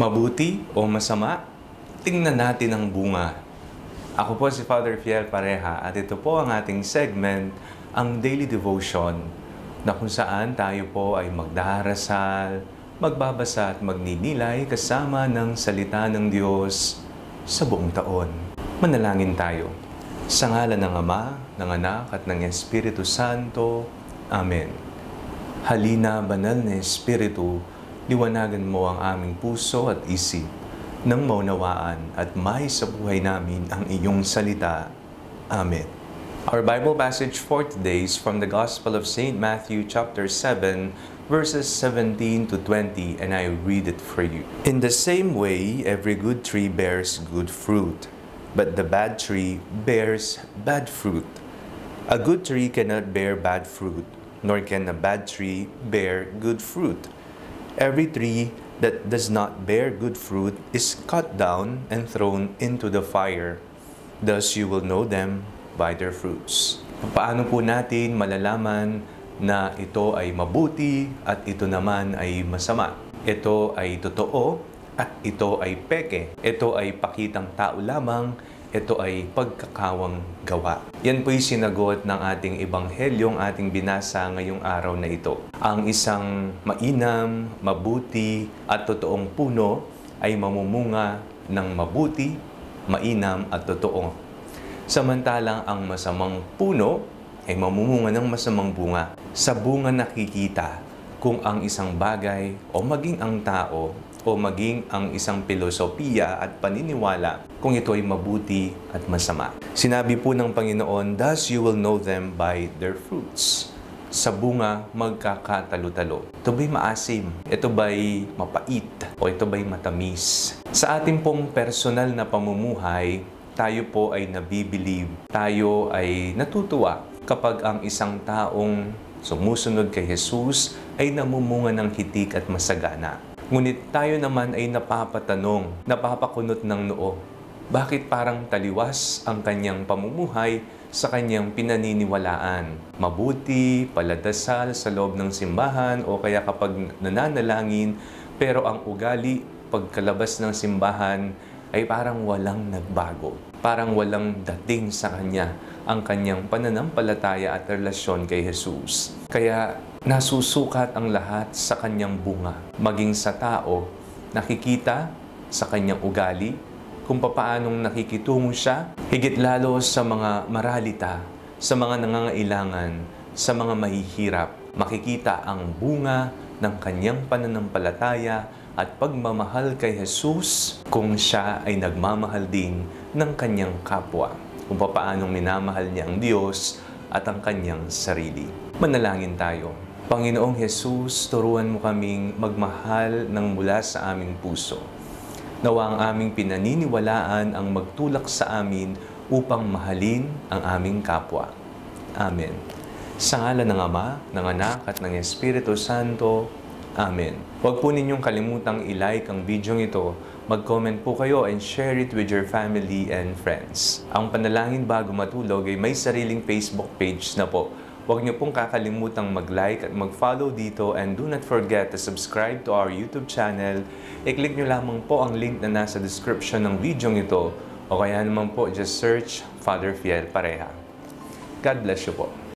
Mabuti o masama? Tingnan natin ang bunga. Ako po si Father Fiel Pareha at ito po ang ating segment, ang Daily Devotion, na kung saan tayo po ay magdarasal, magbabasa at magninilay kasama ng salita ng Diyos sa buong taon. Manalangin tayo. Sa ngalan ng Ama, ng Anak at ng Espiritu Santo. Amen. Halina, banal na Espiritu, liwanagan mo ang aming puso at isip nang maunawaan at may sa buhay namin ang iyong salita. Amen. Our Bible passage for today is from the Gospel of St. Matthew chapter 7, verses 17 to 20, and I read it for you. In the same way, every good tree bears good fruit, but the bad tree bears bad fruit. A good tree cannot bear bad fruit, nor can a bad tree bear good fruit. Every tree that does not bear good fruit is cut down and thrown into the fire. Thus you will know them by their fruits. Paano po natin malalaman na ito ay mabuti at ito naman ay masama? Ito ay totoo at ito ay peke. Ito ay pakitang tao lamang. Ito ay pagkakawang gawa. Yan po'y sinagot ng ating ebanghelyong ating binasa ngayong araw na ito. Ang isang mainam, mabuti at totoong puno ay mamumunga ng mabuti, mainam at totoo. Samantalang ang masamang puno ay mamumunga ng masamang bunga. Sa bunga nakikita kung ang isang bagay o maging ang tao o maging ang isang filosofiya at paniniwala kung ito ay mabuti at masama. Sinabi po ng Panginoon, thus you will know them by their fruits. Sa bunga, magkakatalo-talo. Ito ba'y maasim? Ito ba'y mapait? O ito ba'y matamis? Sa ating pong personal na pamumuhay, tayo po ay nabibilib. Tayo ay natutuwa kapag ang isang taong sumusunod kay Jesus ay namumunga ng hitik at masagana. Ngunit tayo naman ay napapatanong, napapakunot ng noo. Bakit parang taliwas ang kanyang pamumuhay sa kanyang pinaniniwalaan? Mabuti, paladasal sa loob ng simbahan o kaya kapag nananalangin, pero ang ugali pagkalabas ng simbahan ay parang walang nagbago. Parang walang dating sa kanya ang kanyang pananampalataya at relasyon kay Jesus. Kaya nasusukat ang lahat sa kanyang bunga. Maging sa tao, nakikita sa kanyang ugali, kung papaanong nakikitungo siya, higit lalo sa mga maralita, sa mga nangangailangan, sa mga mahihirap. Makikita ang bunga ng kanyang pananampalataya at pagmamahal kay Jesus kung siya ay nagmamahal din ng kanyang kapwa. Kung papaanong minamahal niya ang Diyos at ang kanyang sarili. Manalangin tayo. Panginoong Jesus, turuan mo kaming magmahal ng mula sa aming puso. Nawa ang aming pinaniniwalaan ang magtulak sa amin upang mahalin ang aming kapwa. Amen. Sa ngalan ng Ama, ng Anak at ng Espiritu Santo. Amen. Huwag po ninyong kalimutang i-like ang video ito. Mag-comment po kayo and share it with your family and friends. Ang Panalangin Bago Matulog ay may sariling Facebook page na po. Huwag niyo pong kakalimutang mag-like at mag-follow dito, and do not forget to subscribe to our YouTube channel. I-click niyo lamang po ang link na nasa description ng video ito o kaya naman po just search Father Fiel Pareha. God bless you po.